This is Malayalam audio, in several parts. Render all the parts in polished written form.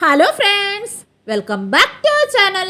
Hello friends, welcome back to our channel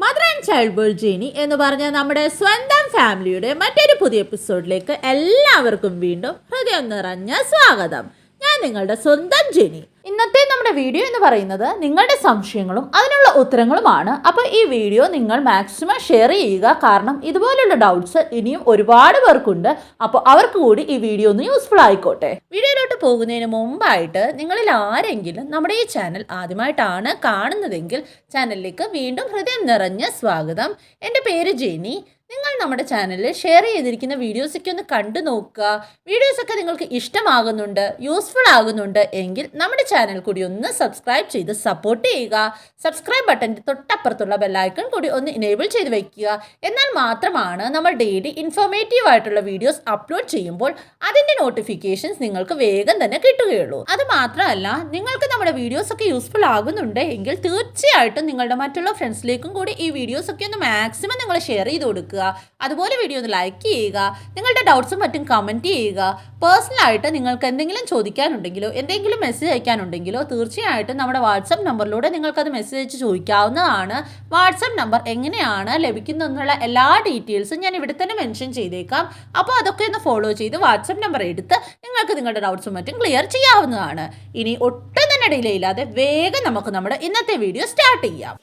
Mother and Child World Journey എന്ന് പറഞ്ഞ നമ്മുടെ സ്വന്തം ഫാമിലിയുടെ മറ്റൊരു പുതിയ എപ്പിസോഡിലേക്ക് എല്ലാവർക്കും വീണ്ടും ഹൃദയം നിറഞ്ഞ സ്വാഗതം. ഞാൻ നിങ്ങളുടെ സ്വന്തം ജെനി. ഇന്നത്തെ നമ്മുടെ വീഡിയോ എന്ന് പറയുന്നത് നിങ്ങളുടെ സംശയങ്ങളും അതിനുള്ള ഉത്തരങ്ങളുമാണ്. അപ്പോൾ ഈ വീഡിയോ നിങ്ങൾ മാക്സിമം ഷെയർ ചെയ്യുക, കാരണം ഇതുപോലുള്ള ഡൗട്ട്സ് ഇനിയും ഒരുപാട് പേർക്കുണ്ട്. അപ്പോൾ അവർക്ക് കൂടി ഈ വീഡിയോ ഒന്ന് യൂസ്ഫുൾ ആയിക്കോട്ടെ. വീഡിയോയിലോട്ട് പോകുന്നതിന് മുമ്പായിട്ട് നിങ്ങളിൽ ആരെങ്കിലും നമ്മുടെ ഈ ചാനൽ ആദ്യമായിട്ടാണ് കാണുന്നതെങ്കിൽ ചാനലിലേക്ക് വീണ്ടും ഹൃദയം നിറഞ്ഞ സ്വാഗതം. എൻ്റെ പേര് ജെനി. നിങ്ങൾ നമ്മുടെ ചാനലിൽ ഷെയർ ചെയ്തിരിക്കുന്ന വീഡിയോസൊക്കെ ഒന്ന് കണ്ടു നോക്കുക. വീഡിയോസൊക്കെ നിങ്ങൾക്ക് ഇഷ്ടമാകുന്നുണ്ട്, യൂസ്ഫുൾ ആകുന്നുണ്ട് എങ്കിൽ നമ്മുടെ ചാനൽ കൂടി ഒന്ന് സബ്സ്ക്രൈബ് ചെയ്ത് സപ്പോർട്ട് ചെയ്യുക. സബ്സ്ക്രൈബ് ബട്ടൻ്റെ തൊട്ടപ്പുറത്തുള്ള ബെല്ലൈക്കൺ കൂടി ഒന്ന് ഇനേബിൾ ചെയ്ത് വയ്ക്കുക. എന്നാൽ മാത്രമാണ് നമ്മൾ ഡെയിലി ഇൻഫോർമേറ്റീവ് ആയിട്ടുള്ള വീഡിയോസ് അപ്ലോഡ് ചെയ്യുമ്പോൾ അതിൻ്റെ നോട്ടിഫിക്കേഷൻസ് നിങ്ങൾക്ക് വേഗം തന്നെ കിട്ടുകയുള്ളൂ. അത് മാത്രമല്ല, നിങ്ങൾക്ക് നമ്മുടെ വീഡിയോസൊക്കെ യൂസ്ഫുൾ ആകുന്നുണ്ട് എങ്കിൽ തീർച്ചയായിട്ടും നിങ്ങളുടെ മറ്റുള്ള ഫ്രണ്ട്സിലേക്കും കൂടി ഈ വീഡിയോസൊക്കെ ഒന്ന് മാക്സിമം നിങ്ങൾ ഷെയർ ചെയ്ത് കൊടുക്കുക. അതുപോലെ വീഡിയോ ഒന്ന് ലൈക്ക് ചെയ്യുക. നിങ്ങളുടെ ഡൗട്ട്സും മറ്റും കമൻറ്റ് ചെയ്യുക. പേഴ്സണലായിട്ട് നിങ്ങൾക്ക് എന്തെങ്കിലും ചോദിക്കാനുണ്ടെങ്കിലോ എന്തെങ്കിലും മെസ്സേജ് അയക്കാനുണ്ടെങ്കിലോ തീർച്ചയായിട്ടും നമ്മുടെ വാട്സപ്പ് നമ്പറിലൂടെ നിങ്ങൾക്കത് മെസ്സേജ് അയച്ച് ചോദിക്കാവുന്നതാണ്. വാട്സപ്പ് നമ്പർ എങ്ങനെയാണ് ലഭിക്കുന്നതെന്നുള്ള എല്ലാ ഡീറ്റെയിൽസും ഞാൻ ഇവിടെ തന്നെ മെൻഷൻ ചെയ്തേക്കാം. അപ്പോൾ അതൊക്കെ ഒന്ന് ഫോളോ ചെയ്ത് വാട്സപ്പ് നമ്പർ എടുത്ത് നിങ്ങൾക്ക് നിങ്ങളുടെ ഡൗട്ട്സും മറ്റും ക്ലിയർ ചെയ്യാവുന്നതാണ്. ഇനി ഒട്ടും തന്നെ ഡിലേ ഇല്ലാതെ വേഗം നമുക്ക് നമ്മുടെ ഇന്നത്തെ വീഡിയോ സ്റ്റാർട്ട് ചെയ്യാം.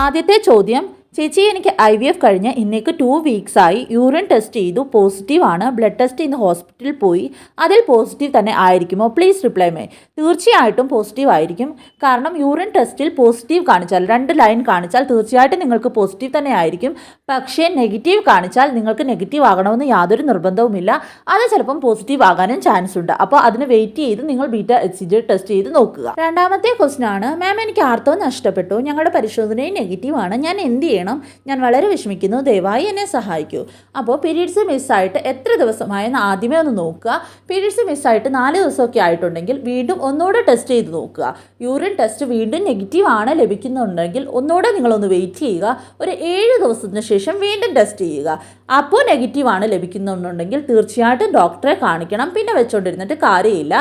ആദ്യത്തെ ചോദ്യം, ചേച്ചി എനിക്ക് IVF കഴിഞ്ഞ് ഇന്നേക്ക് 2 വീക്സ് ആയി. യൂറിൻ ടെസ്റ്റ് ചെയ്തു, പോസിറ്റീവ് ആണ്. ബ്ലഡ് ടെസ്റ്റ് ഇന്ന് ഹോസ്പിറ്റലിൽ പോയി, അതിൽ പോസിറ്റീവ് തന്നെ ആയിരിക്കുമോ? Please reply may. തീർച്ചയായിട്ടും പോസിറ്റീവ് ആയിരിക്കും. കാരണം യൂറിൻ ടെസ്റ്റിൽ പോസിറ്റീവ് കാണിച്ചാൽ, 2 ലൈൻ കാണിച്ചാൽ തീർച്ചയായിട്ടും നിങ്ങൾക്ക് പോസിറ്റീവ് തന്നെ ആയിരിക്കും. പക്ഷേ നെഗറ്റീവ് കാണിച്ചാൽ നിങ്ങൾക്ക് നെഗറ്റീവ് ആകണമെന്ന് യാതൊരു നിർബന്ധവുമില്ല. അത് ചിലപ്പം പോസിറ്റീവ് ആകാനും ചാൻസ് ഉണ്ട്. അപ്പോൾ അതിന് വെയിറ്റ് ചെയ്ത് നിങ്ങൾ β-HCG ടെസ്റ്റ് ചെയ്ത് നോക്കുക. രണ്ടാമത്തെ ക്വസ്റ്റ്യൻ ആണ്, മാം എനിക്ക് ആർത്തവം നഷ്ടപ്പെട്ടു, ഞങ്ങളുടെ പരിശോധനയും നെഗറ്റീവ് ആണ്, ഞാൻ എന്ത് ചെയ്യണം? ഞാൻ വളരെ വിഷമിക്കുന്നു, ദയവായി എന്നെ സഹായിക്കൂ. അപ്പോൾ പീരീഡ്സ് മിസ്സായിട്ട് എത്ര ദിവസമായെന്ന് ആദ്യമേ ഒന്ന് നോക്കുക. പീരീഡ്സ് മിസ്സായിട്ട് 4 ദിവസമൊക്കെ ആയിട്ടുണ്ടെങ്കിൽ വീണ്ടും ഒന്നുകൂടെ ടെസ്റ്റ് ചെയ്ത് നോക്കുക. യൂറിൻ ടെസ്റ്റ് വീണ്ടും നെഗറ്റീവ് ആണ് ലഭിക്കുന്നുണ്ടെങ്കിൽ ഒന്നുകൂടെ നിങ്ങളൊന്ന് വെയിറ്റ് ചെയ്യുക. ഒരു 7 ദിവസത്തിന് ശേഷം വീണ്ടും ടെസ്റ്റ് ചെയ്യുക. അപ്പോൾ നെഗറ്റീവ് ആണ് ലഭിക്കുന്നുണ്ടെങ്കിൽ തീർച്ചയായിട്ടും ഡോക്ടറെ കാണിക്കണം. പിന്നെ വെച്ചുകൊണ്ടിരുന്നിട്ട് കാര്യമില്ല.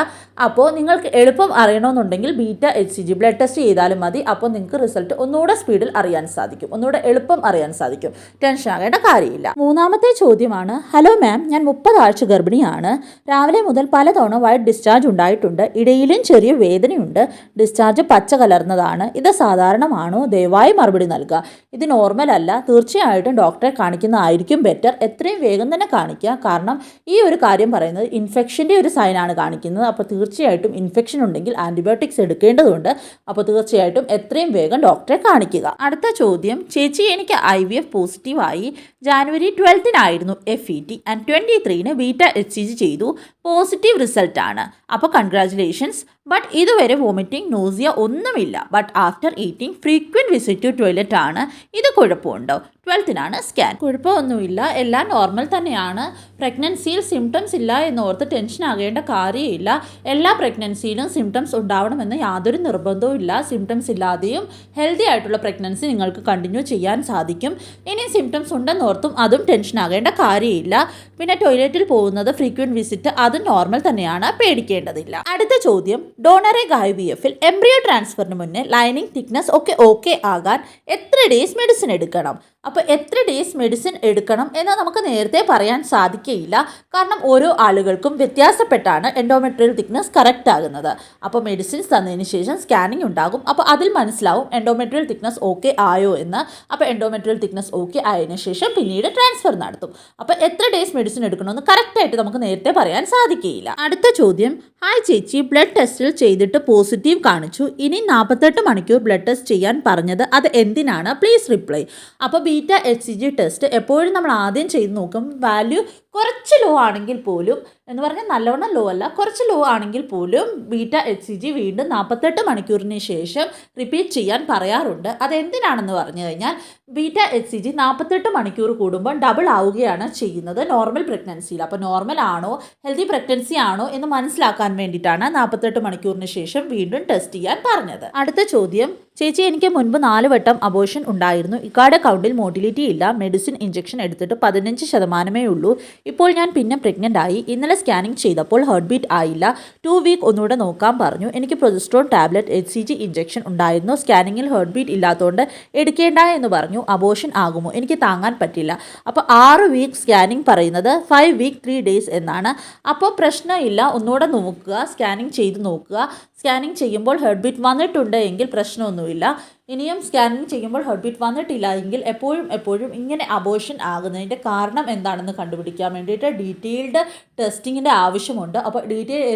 അപ്പോൾ നിങ്ങൾക്ക് എളുപ്പം അറിയണമെന്നുണ്ടെങ്കിൽ β-HCG ബ്ലഡ് ടെസ്റ്റ് ചെയ്താലും മതി. അപ്പോൾ നിങ്ങൾക്ക് റിസൾട്ട് ഒന്നുകൂടെ സ്പീഡിൽ അറിയാൻ സാധിക്കും, ഒന്നുകൂടെ എളുപ്പം അറിയാൻ സാധിക്കും. ടെൻഷൻ ആകേണ്ട കാര്യമില്ല. മൂന്നാമത്തെ ചോദ്യമാണ്, ഹലോ മാം, ഞാൻ 30 ആഴ്ച ഗർഭിണിയാണ്. രാവിലെ മുതൽ പലതവണ വൈറ്റ് ഡിസ്ചാർജ് ഉണ്ടായിട്ടുണ്ട്. ഇടയിലും ചെറിയ വേദനയുണ്ട്. ഡിസ്ചാർജ് പച്ച കലർന്നതാണ്. ഇത് സാധാരണമാണോ? ദയവായി മറുപടി നൽകുക. ഇത് നോർമൽ അല്ല. തീർച്ചയായിട്ടും ഡോക്ടറെ കാണിക്കുന്നതായിരിക്കും ബെറ്റർ. എത്രയും വേഗം തന്നെ കാണിക്കുക. കാരണം ഈ ഒരു കാര്യം പറയുന്നത് ഇൻഫെക്ഷൻ്റെ ഒരു സൈനാണ് കാണിക്കുന്നത്. അപ്പോൾ തീർച്ചയായിട്ടും ഇൻഫെക്ഷൻ ഉണ്ടെങ്കിൽ ആൻറ്റിബയോട്ടിക്സ് എടുക്കേണ്ടതുണ്ട്. അപ്പോൾ തീർച്ചയായിട്ടും എത്രയും വേഗം ഡോക്ടറെ കാണിക്കുക. അടുത്ത ചോദ്യം, ചേച്ചി എനിക്ക് IVF പോസിറ്റീവായി. ജാനുവരി 12-നായിരുന്നു FET ആൻഡ് 23-ന് β-HCG ചെയ്തു. പോസിറ്റീവ് റിസൾട്ടാണ്. അപ്പോൾ കൺഗ്രാജുലേഷൻസ്. ബട്ട് ഇതുവരെ വോമിറ്റിംഗ്, നോസിയ ഒന്നുമില്ല. But after eating frequent visit to toilet ആണ്. ഇത് കുഴപ്പമുണ്ടോ? 12-നാണ് സ്കാൻ. കുഴപ്പമൊന്നുമില്ല, എല്ലാം നോർമൽ തന്നെയാണ്. പ്രഗ്നൻസിയിൽ സിംറ്റംസ് ഇല്ല എന്നോർത്ത് ടെൻഷൻ ആകേണ്ട കാര്യമില്ല. എല്ലാ പ്രഗ്നൻസിയിലും സിംറ്റംസ് ഉണ്ടാവണമെന്ന് യാതൊരു നിർബന്ധവും ഇല്ല. സിംറ്റംസ് ഇല്ലാതെയും ഹെൽത്തി ആയിട്ടുള്ള പ്രഗ്നൻസി നിങ്ങൾക്ക് കണ്ടിന്യൂ ചെയ്യാൻ സാധിക്കും. ഇനി സിംറ്റംസ് ഉണ്ടെന്നോർത്തും അതും ടെൻഷൻ ആകേണ്ട കാര്യമില്ല. പിന്നെ ടോയ്ലറ്റിൽ പോകുന്നത് ഫ്രീക്വൻറ്റ് വിസിറ്റ്, അതും നോർമൽ തന്നെയാണ്, പേടിക്കേണ്ടതില്ല. അടുത്ത ചോദ്യം, ഡോണർ എഗ് IVF-ൽ എംബ്രിയോ ട്രാൻസ്ഫറിന് മുന്നേ ലൈനിങ് തിക്നെസ് ഒക്കെ ഓക്കെ ആകാൻ എത്ര ഡേയ്സ് മെഡിസിൻ എടുക്കണം? അപ്പോൾ എത്ര ഡേയ്സ് മെഡിസിൻ എടുക്കണം എന്ന് നമുക്ക് നേരത്തെ പറയാൻ സാധിക്കുകയില്ല. കാരണം ഓരോ ആളുകൾക്കും വ്യത്യാസപ്പെട്ടാണ് എൻഡോമെട്രിയൽ തിക്നെസ് കറക്റ്റ് ആകുന്നത്. അപ്പോൾ മെഡിസിൻസ് തന്നതിന് ശേഷം സ്കാനിങ് ഉണ്ടാകും. അപ്പോൾ അതിൽ മനസ്സിലാവും എൻഡോമെട്രിയൽ തിക്നെസ് ഓക്കെ ആയോ എന്ന്. അപ്പോൾ എൻഡോമെട്രിയൽ തിക്നെസ് ഓക്കെ ആയതിനു ശേഷം പിന്നീട് ട്രാൻസ്ഫർ നടത്തും. അപ്പോൾ എത്ര ഡേയ്സ് മെഡിസിൻ എടുക്കണമെന്ന് കറക്റ്റായിട്ട് നമുക്ക് നേരത്തെ പറയാൻ സാധിക്കുകയില്ല. അടുത്ത ചോദ്യം, ഹായ് ചേച്ചി, ബ്ലഡ് ടെസ്റ്റിൽ ചെയ്തിട്ട് പോസിറ്റീവ് കാണിച്ചു. ഇനി 48 മണിക്കൂർ ബ്ലഡ് ടെസ്റ്റ് ചെയ്യാൻ പറഞ്ഞത്, അത് എന്തിനാണ്? Please reply. അപ്പോൾ β-HCG ടെസ്റ്റ് എപ്പോഴും നമ്മൾ ആദ്യം ചെയ്ത് നോക്കും. വാല്യൂ കുറച്ച് ലോ ആണെങ്കിൽ പോലും, എന്ന് പറഞ്ഞാൽ നല്ലവണ്ണം ലോ അല്ല, കുറച്ച് ലോ ആണെങ്കിൽ പോലും β-HCG വീണ്ടും 48 മണിക്കൂറിന് ശേഷം റിപ്പീറ്റ് ചെയ്യാൻ പറയാറുണ്ട്. അതെന്തിനാണെന്ന് പറഞ്ഞു കഴിഞ്ഞാൽ β-HCG 48 മണിക്കൂർ കൂടുമ്പോൾ ഡബിൾ ആവുകയാണ് ചെയ്യുന്നത് നോർമൽ പ്രഗ്നൻസിയിൽ. അപ്പോൾ നോർമൽ ആണോ ഹെൽത്തി പ്രഗ്നൻസി ആണോ എന്ന് മനസ്സിലാക്കാൻ വേണ്ടിയിട്ടാണ് 48 മണിക്കൂറിന് ശേഷം വീണ്ടും ടെസ്റ്റ് ചെയ്യാൻ പറഞ്ഞത്. അടുത്ത ചോദ്യം, ചേച്ചി എനിക്ക് മുൻപ് 4 വട്ടം അബോർഷൻ ഉണ്ടായിരുന്നു. ഇക്കാടെ കൗണ്ടിൽ മോട്ടിലിറ്റി ഇല്ല. മെഡിസിൻ ഇഞ്ചക്ഷൻ എടുത്തിട്ട് 15% ഉള്ളൂ. ഇപ്പോൾ ഞാൻ പിന്നെ പ്രഗ്നൻ്റ് ആയി. ഇന്നലെ സ്കാനിങ് ചെയ്തപ്പോൾ ഹാർട്ട് ബീറ്റ് ആയില്ല. 2 വീക്ക് ഒന്നുകൂടെ നോക്കാൻ പറഞ്ഞു. എനിക്ക് പ്രൊജസ്ട്രോൺ ടാബ്ലറ്റ് HCG ഇഞ്ചക്ഷൻ ഉണ്ടായിരുന്നു. സ്കാനിങ്ങിൽ ഹാർട്ട് ബീറ്റ് ഇല്ലാത്തതുകൊണ്ട് എടുക്കേണ്ട എന്ന് പറഞ്ഞു. അബോഷൻ ആകുമോ? എനിക്ക് താങ്ങാൻ പറ്റില്ല. അപ്പോൾ 6 വീക്ക് സ്കാനിങ് പറയുന്നത് 5 വീക്ക് 3 ഡേയ്സ് എന്നാണ്. അപ്പോൾ പ്രശ്നമില്ല, ഒന്നുകൂടെ നോക്കുക, സ്കാനിങ് ചെയ്ത് നോക്കുക. സ്കാനിങ് ചെയ്യുമ്പോൾ ഹാർട്ട് ബീറ്റ് വന്നിട്ടുണ്ട് എങ്കിൽ പ്രശ്നമൊന്നുമില്ല. ഇനിയും സ്കാനിങ് ചെയ്യുമ്പോൾ ഹാർട്ട് ബീറ്റ് വന്നിട്ടില്ല എങ്കിൽ എപ്പോഴും ഇങ്ങനെ അബോഷൻ ആകുന്നതിൻ്റെ കാരണം എന്താണെന്ന് കണ്ടുപിടിക്കാൻ വേണ്ടിയിട്ട് ഡീറ്റെയിൽഡ് ടെസ്റ്റിങ്ങിൻ്റെ ആവശ്യമുണ്ട്. അപ്പോൾ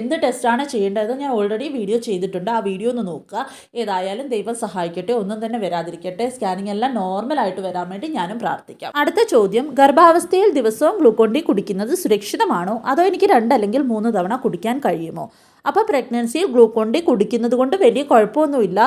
എന്ത് ടെസ്റ്റാണ് ചെയ്യേണ്ടത് ഞാൻ ഓൾറെഡി വീഡിയോ ചെയ്തിട്ടുണ്ട്. ആ വീഡിയോ ഒന്ന് നോക്കുക. ഏതായാലും ദൈവം സഹായിക്കട്ടെ, ഒന്നും തന്നെ വരാതിരിക്കട്ടെ. സ്കാനിങ് എല്ലാം നോർമലായിട്ട് വരാൻ വേണ്ടി ഞാനും പ്രാർത്ഥിക്കാം. അടുത്ത ചോദ്യം, ഗർഭാവസ്ഥയിൽ ദിവസവും ഗ്ലൂക്കോൺ ഡി കുടിക്കുന്നത് സുരക്ഷിതമാണോ, അതോ എനിക്ക് 2 അല്ലെങ്കിൽ 3 തവണ കുടിക്കാൻ കഴിയുമോ? അപ്പോൾ പ്രഗ്നൻസിയിൽ ഗ്ലൂക്കോൺ ഡി കുടിക്കുന്നത് കൊണ്ട് വലിയ കുഴപ്പമൊന്നുമില്ല,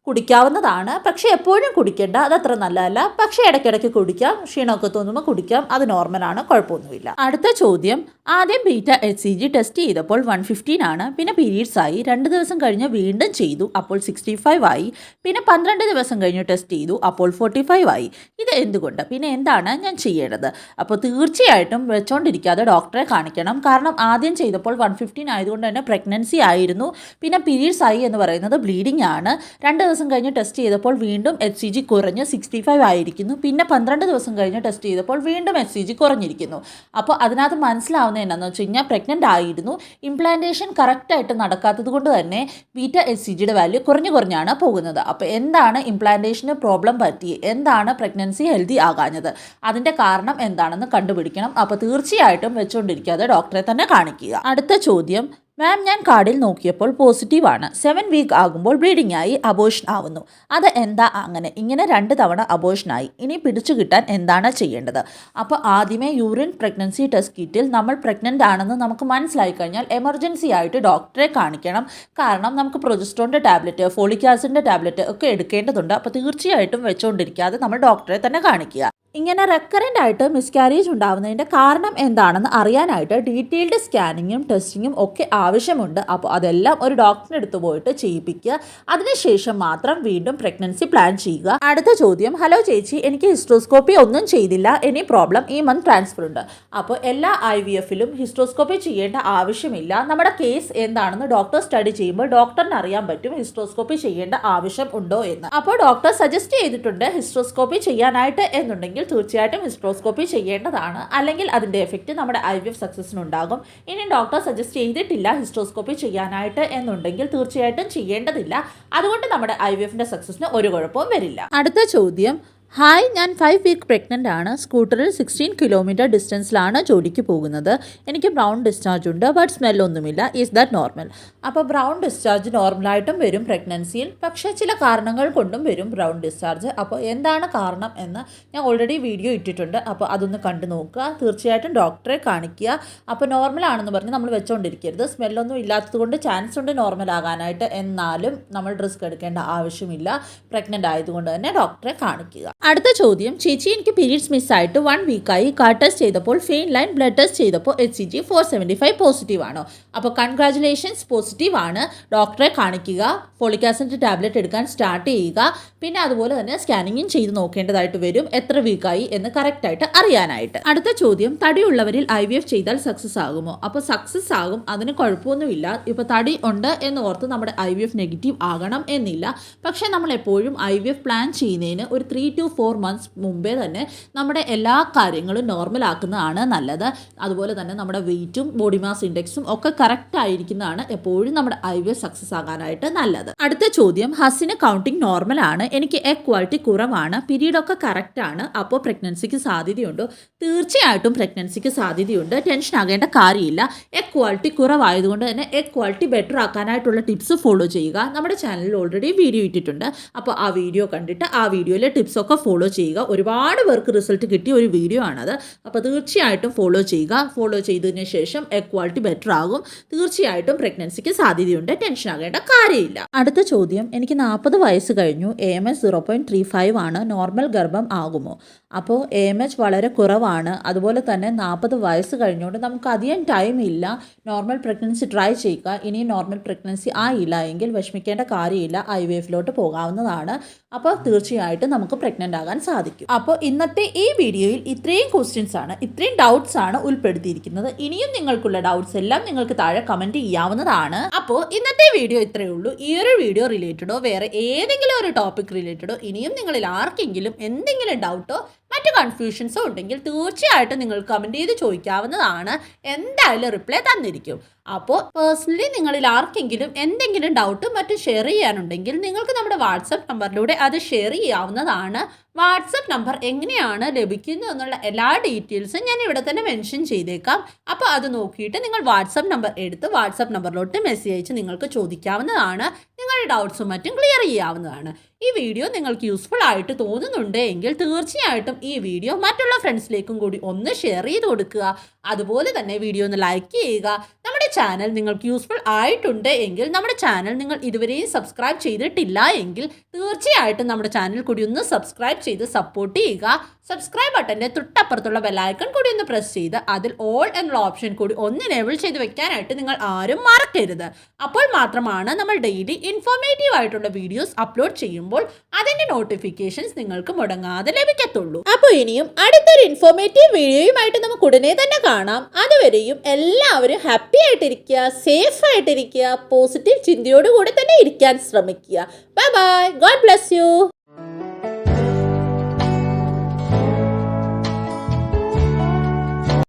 കുടിക്കാവുന്നതാണ്. പക്ഷേ എപ്പോഴും കുടിക്കേണ്ട, അതത്ര നല്ലതല്ല. പക്ഷേ ഇടയ്ക്കിടയ്ക്ക് കുടിക്കാം, ക്ഷീണമൊക്കെ തോന്നുമ്പോൾ കുടിക്കാം, അത് നോർമലാണ്, കുഴപ്പമൊന്നുമില്ല. അടുത്ത ചോദ്യം, ആദ്യം ബീറ്റ HCG ടെസ്റ്റ് ചെയ്തപ്പോൾ 115 ആണ്. പിന്നെ പീരീഡ്സ് ആയി. 2 ദിവസം കഴിഞ്ഞ് വീണ്ടും ചെയ്തു, അപ്പോൾ 65 ആയി. പിന്നെ 12 ദിവസം കഴിഞ്ഞ് ടെസ്റ്റ് ചെയ്തു, അപ്പോൾ 45 ആയി. ഇത് എന്തുകൊണ്ട്? പിന്നെ എന്താണ് ഞാൻ ചെയ്യേണ്ടത്? അപ്പോൾ തീർച്ചയായിട്ടും വെച്ചോണ്ടിരിക്കാതെ ഡോക്ടറെ കാണിക്കണം. കാരണം ആദ്യം ചെയ്തപ്പോൾ 115 ആയതുകൊണ്ട് തന്നെ പ്രഗ്നൻസി ആയിരുന്നു. പിന്നെ പീരീഡ്സ് ആയി എന്ന് പറയുന്നത് ബ്ലീഡിംഗ് ആണ്. 2 ദിവസം കഴിഞ്ഞ് ടെസ്റ്റ് ചെയ്തപ്പോൾ വീണ്ടും HCG കുറഞ്ഞ് 65 ആയിരിക്കുന്നു. പിന്നെ 12 ദിവസം കഴിഞ്ഞ് ടെസ്റ്റ് ചെയ്തപ്പോൾ വീണ്ടും HCG കുറഞ്ഞിരിക്കുന്നു. അപ്പോൾ അതിനകത്ത് മനസ്സിലാവുന്നത് എന്താണെന്ന് വെച്ച് കഴിഞ്ഞാൽ പ്രഗ്നൻ്റ് ആയിരുന്നു. ഇംപ്ലാന്റേഷൻ കറക്റ്റായിട്ട് നടക്കാത്തത് കൊണ്ട് തന്നെ ബീറ്റ HCGയുടെ വാല്യൂ കുറഞ്ഞാണ് പോകുന്നത്. അപ്പോൾ എന്താണ് ഇംപ്ലാന്റേഷന് പ്രോബ്ലം പറ്റി, എന്താണ് പ്രഗ്നൻസി ഹെൽത്തി ആകാഞ്ഞത്, അതിൻ്റെ കാരണം എന്താണെന്ന് കണ്ടുപിടിക്കണം. അപ്പോൾ തീർച്ചയായിട്ടും വെച്ചുകൊണ്ടിരിക്കാതെ ഡോക്ടറെ തന്നെ കാണിക്കുക. അടുത്ത ചോദ്യം, മാം, ഞാൻ കാർഡിൽ നോക്കിയപ്പോൾ പോസിറ്റീവാണ്. 7 വീക്ക് ആകുമ്പോൾ ബ്ലീഡിംഗ് ആയി അബോഷൻ ആവുന്നു. അത് എന്താ അങ്ങനെ? ഇങ്ങനെ 2 തവണ അബോഷനായി. ഇനി പിടിച്ചു കിട്ടാൻ എന്താണ് ചെയ്യേണ്ടത്? അപ്പോൾ ആദ്യമേ യൂറിൻ പ്രഗ്നൻസി ടെസ്റ്റ് കിറ്റിൽ നമ്മൾ പ്രഗ്നൻ്റ് ആണെന്ന് നമുക്ക് മനസ്സിലായി കഴിഞ്ഞാൽ എമർജൻസി ആയിട്ട് ഡോക്ടറെ കാണിക്കണം. കാരണം നമുക്ക് പ്രൊജസ്ട്രോണിൻ്റെ ടാബ്ലറ്റ്, ഫോളിക് ആസിഡിൻ്റെ ടാബ്ലറ്റ് ഒക്കെ എടുക്കേണ്ടതുണ്ട്. അപ്പോൾ തീർച്ചയായിട്ടും വെച്ചുകൊണ്ടിരിക്കാതെ നമ്മൾ ഡോക്ടറെ തന്നെ കാണിക്കുക. ഇങ്ങനെ റെക്കറൻ്റ് ആയിട്ട് മിസ്കാരേജ് ഉണ്ടാകുന്നതിൻ്റെ കാരണം എന്താണെന്ന് അറിയാനായിട്ട് ഡീറ്റെയിൽഡ് സ്കാനിങ്ങും ടെസ്റ്റിങ്ങും ഒക്കെ ആവശ്യമുണ്ട്. അപ്പോൾ അതെല്ലാം ഒരു ഡോക്ടറിൻ്റെ അടുത്ത് പോയിട്ട് ചെയ്യിപ്പിക്കുക. അതിനുശേഷം മാത്രം വീണ്ടും പ്രഗ്നൻസി പ്ലാൻ ചെയ്യുക. അടുത്ത ചോദ്യം, ഹലോ ചേച്ചി, എനിക്ക് ഹിസ്ട്രോസ്കോപ്പി ഒന്നും ചെയ്തില്ല, എനി പ്രോബ്ലം, ഈ മന്ത് ട്രാൻസ്ഫർ ഉണ്ട്. അപ്പോൾ എല്ലാ IVFലും ഹിസ്ട്രോസ്കോപ്പി ചെയ്യേണ്ട ആവശ്യമില്ല. നമ്മുടെ കേസ് എന്താണെന്ന് ഡോക്ടർ സ്റ്റഡി ചെയ്യുമ്പോൾ ഡോക്ടറിന് അറിയാൻ പറ്റും ഹിസ്ട്രോസ്കോപ്പി ചെയ്യേണ്ട ആവശ്യം ഉണ്ടോ എന്ന്. അപ്പോൾ ഡോക്ടർ സജസ്റ്റ് ചെയ്തിട്ടുണ്ട് ഹിസ്ട്രോസ്കോപ്പി ചെയ്യാനായിട്ട് എന്നുണ്ടെങ്കിൽ തീർച്ചയായിട്ടും ഹിസ്ട്രോസ്കോപ്പി ചെയ്യേണ്ടതാണ്. അല്ലെങ്കിൽ അതിൻ്റെ എഫക്റ്റ് നമ്മുടെ IVF സക്സസിനുണ്ടാകും. ഇനി ഡോക്ടർ സജസ്റ്റ് ചെയ്തിട്ടില്ല ഹിസ്ട്രോസ്കോപ്പി ചെയ്യാനായിട്ട് എന്നുണ്ടെങ്കിൽ തീർച്ചയായിട്ടും ചെയ്യേണ്ടതില്ല. അതുകൊണ്ട് നമ്മുടെ IVFൻ്റെ സക്സസിന് ഒരു കുഴപ്പവും വരില്ല. അടുത്ത ചോദ്യം, ഹായ്, ഞാൻ 5 വീക്ക് പ്രഗ്നൻ്റ് ആണ്. സ്കൂട്ടറിൽ 16 കിലോമീറ്റർ ഡിസ്റ്റൻസിലാണ് ജോലിക്ക് പോകുന്നത്. എനിക്ക് ബ്രൗൺ ഡിസ്ചാർജ് ഉണ്ട്, ബട്ട് സ്മെല്ലൊന്നുമില്ല. Is that normal? അപ്പോൾ ബ്രൗൺ ഡിസ്ചാർജ് നോർമലായിട്ടും വരും പ്രഗ്നൻസിയിൽ, പക്ഷേ ചില കാരണങ്ങൾ കൊണ്ടും വരും ബ്രൗൺ ഡിസ്ചാർജ്. അപ്പോൾ എന്താണ് കാരണം എന്ന് ഞാൻ ഓൾറെഡി വീഡിയോ ഇട്ടിട്ടുണ്ട്. അപ്പോൾ അതൊന്ന് കണ്ടു നോക്കുക. തീർച്ചയായിട്ടും ഡോക്ടറെ കാണിക്കുക. അപ്പോൾ നോർമലാണെന്ന് പറഞ്ഞ് നമ്മൾ വെച്ചുകൊണ്ടിരിക്കരുത്. സ്മെല്ലൊന്നും ഇല്ലാത്തത് കൊണ്ട് ചാൻസ് ഉണ്ട് നോർമൽ ആകാനായിട്ട്. എന്നാലും നമ്മൾ റിസ്ക് എടുക്കേണ്ട ആവശ്യമില്ല. പ്രഗ്നൻ്റ് ആയതുകൊണ്ട് തന്നെ ഡോക്ടറെ കാണിക്കുക. അടുത്ത ചോദ്യം, ചേച്ചി, എനിക്ക് പീരീഡ്സ് മിസ്സായിട്ട് 1 വീക്കായി. കാർഡ് ടെസ്റ്റ് ചെയ്തപ്പോൾ ഫെയിൻ ലൈൻ, ബ്ലഡ് ടെസ്റ്റ് ചെയ്തപ്പോൾ HCG 475 പോസിറ്റീവ് ആണോ? അപ്പോൾ കൺഗ്രാജുലേഷൻസ്, പോസിറ്റീവ് ആണ്. ഡോക്ടറെ കാണിക്കുക. ഫോളിക് ആസിഡ് ടാബ്ലറ്റ് എടുക്കാൻ സ്റ്റാർട്ട് ചെയ്യുക. പിന്നെ അതുപോലെ തന്നെ സ്കാനിങ്ങും ചെയ്ത് നോക്കേണ്ടതായിട്ട് വരും, എത്ര വീക്കായി എന്ന് കറക്റ്റായിട്ട് അറിയാനായിട്ട്. അടുത്ത ചോദ്യം, തടിയുള്ളവരിൽ IVF ചെയ്താൽ സക്സസ് ആകുമോ? അപ്പോൾ സക്സസ് ആകും, അതിന് കുഴപ്പമൊന്നുമില്ല. ഇപ്പോൾ തടി ഉണ്ട് എന്ന് ഓർത്ത് നമ്മുടെ IVF നെഗറ്റീവ് ആകണം എന്നില്ല. പക്ഷേ നമ്മൾ എപ്പോഴും IVF പ്ലാൻ ചെയ്യുന്നതിന് ഒരു 3 to 4 months മുമ്പേ തന്നെ നമ്മുടെ എല്ലാ കാര്യങ്ങളും നോർമൽ ആക്കുന്നതാണ് നല്ലത്. അതുപോലെ തന്നെ നമ്മുടെ വെയിറ്റും ബോഡി മാസ് ഇൻഡെക്സും ഒക്കെ കറക്റ്റ് ആയിരിക്കുന്നതാണ് എപ്പോഴും നമ്മുടെ IVF സക്സസ് ആകാനായിട്ട് നല്ലത്. അടുത്ത ചോദ്യം, ഹസിന് കൗണ്ടിങ് നോർമൽ ആണ്. എനിക്ക് എഗ് ക്വാളിറ്റി കുറവാണ്. പീരീഡ് ഒക്കെ കറക്റ്റ് ആണ്. അപ്പോൾ പ്രഗ്നൻസിക്ക് സാധ്യതയുണ്ടോ? തീർച്ചയായിട്ടും പ്രഗ്നൻസിക്ക് സാധ്യതയുണ്ട്. ടെൻഷൻ ആകേണ്ട കാര്യമില്ല. എഗ് ക്വാളിറ്റി കുറവായതുകൊണ്ട് തന്നെ എഗ് ക്വാളിറ്റി ബെറ്റർ ആക്കാനായിട്ടുള്ള ടിപ്സ് ഫോളോ ചെയ്യുക. നമ്മുടെ ചാനലിൽ ഓൾറെഡി വീഡിയോ ഇട്ടിട്ടുണ്ട്. അപ്പോൾ ആ വീഡിയോ കണ്ടിട്ട് ആ വീഡിയോയിലെ ടിപ്സൊക്കെ ഫോളോ ചെയ്യുക. ഒരുപാട് പേർക്ക് റിസൾട്ട് കിട്ടിയ ഒരു വീഡിയോ ആണത്. അപ്പോൾ തീർച്ചയായിട്ടും ഫോളോ ചെയ്യുക. ഫോളോ ചെയ്തതിന് ശേഷം എഗ് ക്വാളിറ്റി ബെറ്റർ ആകും. തീർച്ചയായിട്ടും പ്രഗ്നൻസിക്ക് സാധ്യതയുണ്ട്. ടെൻഷൻ ആകേണ്ട കാര്യമില്ല. അടുത്ത ചോദ്യം, എനിക്ക് 40 വയസ്സ് കഴിഞ്ഞു. AMH 0.35 ആണ്. നോർമൽ ഗർഭം ആകുമോ? അപ്പോൾ AMH വളരെ കുറവാണ്. അതുപോലെ തന്നെ 40 വയസ്സ് കഴിഞ്ഞുകൊണ്ട് നമുക്ക് അധികം ടൈം ഇല്ല. നോർമൽ പ്രഗ്നൻസി ട്രൈ ചെയ്യുക. ഇനി നോർമൽ പ്രഗ്നൻസി ആയില്ല എങ്കിൽ വിഷമിക്കേണ്ട കാര്യമില്ല. IVFലോട്ട് പോകാവുന്നതാണ്. അപ്പോൾ തീർച്ചയായിട്ടും നമുക്ക് പ്രഗ്നൻ്റ് പ്രഗ്നൻ്റ് ആകാൻ സാധിക്കും. അപ്പോൾ ഇന്നത്തെ ഈ വീഡിയോയിൽ ഇത്രയും ക്വസ്റ്റ്യൻസ് ആണ്, ഇത്രയും ഡൗട്ട്സ് ആണ് ഉൾപ്പെടുത്തിയിരിക്കുന്നത്. ഇനിയും നിങ്ങൾക്കുള്ള ഡൗട്ട്സ് എല്ലാം നിങ്ങൾക്ക് താഴെ കമൻറ്റ് ചെയ്യാവുന്നതാണ്. അപ്പോൾ ഇന്നത്തെ വീഡിയോ ഇത്രയേ ഉള്ളൂ. ഈ ഒരു വീഡിയോ റിലേറ്റഡോ വേറെ ഏതെങ്കിലും ഒരു ടോപ്പിക് റിലേറ്റഡോ ഇനിയും നിങ്ങളിൽ ആർക്കെങ്കിലും എന്തെങ്കിലും ഡൗട്ടോ മറ്റു കൺഫ്യൂഷൻസോ ഉണ്ടെങ്കിൽ തീർച്ചയായിട്ടും നിങ്ങൾ കമൻറ്റ് ചെയ്ത് ചോദിക്കാവുന്നതാണ്. എന്തായാലും റിപ്ലൈ തന്നിരിക്കും. അപ്പോൾ പേഴ്സണലി നിങ്ങളിൽ ആർക്കെങ്കിലും എന്തെങ്കിലും ഡൗട്ടും മറ്റും ഷെയർ ചെയ്യാനുണ്ടെങ്കിൽ നിങ്ങൾക്ക് നമ്മുടെ വാട്സപ്പ് നമ്പറിലൂടെ അത് ഷെയർ ചെയ്യാവുന്നതാണ്. വാട്സപ്പ് നമ്പർ എങ്ങനെയാണ് ലഭിക്കുന്നത് എന്നുള്ള എല്ലാ ഡീറ്റെയിൽസും ഞാൻ ഇവിടെ തന്നെ മെൻഷൻ ചെയ്തേക്കാം. അപ്പോൾ അത് നോക്കിയിട്ട് നിങ്ങൾ വാട്സപ്പ് നമ്പർ എടുത്ത് വാട്സപ്പ് നമ്പറിലോട്ട് മെസ്സേജ് അയച്ച് നിങ്ങൾക്ക് ചോദിക്കാവുന്നതാണ്. നിങ്ങളുടെ ഡൗട്ട്സും മറ്റും ക്ലിയർ ചെയ്യാവുന്നതാണ്. ഈ വീഡിയോ നിങ്ങൾക്ക് യൂസ്ഫുൾ ആയിട്ട് തോന്നുന്നുണ്ട് എങ്കിൽ തീർച്ചയായിട്ടും ഈ വീഡിയോ മറ്റുള്ള ഫ്രണ്ട്സിലേക്കും കൂടി ഒന്ന് ഷെയർ ചെയ്ത് കൊടുക്കുക. അതുപോലെ തന്നെ വീഡിയോ ഒന്ന് ലൈക്ക് ചെയ്യുക. നമ്മുടെ ചാനൽ നിങ്ങൾക്ക് യൂസ്ഫുൾ ആയിട്ടുണ്ട് എങ്കിൽ നമ്മുടെ ചാനൽ നിങ്ങൾ ഇതുവരെയും സബ്സ്ക്രൈബ് ചെയ്തിട്ടില്ല എങ്കിൽ തീർച്ചയായിട്ടും നമ്മുടെ ചാനൽ കൂടി ഒന്ന് സബ്സ്ക്രൈബ് ചെയ്ത് സപ്പോർട്ട് ചെയ്യുക. സബ്സ്ക്രൈബ് ബട്ടൻ്റെ തൊട്ടപ്പുറത്തുള്ള ബെല്ലൈക്കൺ കൂടി ഒന്ന് പ്രസ് ചെയ്ത് അതിൽ ഓൾ എന്നുള്ള ഓപ്ഷൻ കൂടി ഒന്ന് എനേബിൾ ചെയ്ത് വെക്കാനായിട്ട് നിങ്ങൾ ആരും മറക്കരുത്. അപ്പോൾ മാത്രമാണ് നമ്മൾ ഡെയിലി ഇൻഫോർമേറ്റീവ് ആയിട്ടുള്ള വീഡിയോസ് അപ്ലോഡ് ചെയ്യുമ്പോൾ അതിൻ്റെ നോട്ടിഫിക്കേഷൻസ് നിങ്ങൾക്ക് മുടങ്ങാതെ ലഭിക്കത്തുള്ളൂ. അപ്പോൾ ഇനിയും അടുത്തൊരു ഇൻഫോർമേറ്റീവ് വീഡിയോയുമായിട്ട് നമുക്ക് ഉടനെ തന്നെ കാണാം. അതുവരെയും എല്ലാവരും ഹാപ്പി ആയിട്ടിരിക്കുക, സേഫ് ആയിട്ടിരിക്കുക, പോസിറ്റീവ് ചിന്തയോടുകൂടി തന്നെ ഇരിക്കാൻ ശ്രമിക്കുക. Bye bye, God bless you.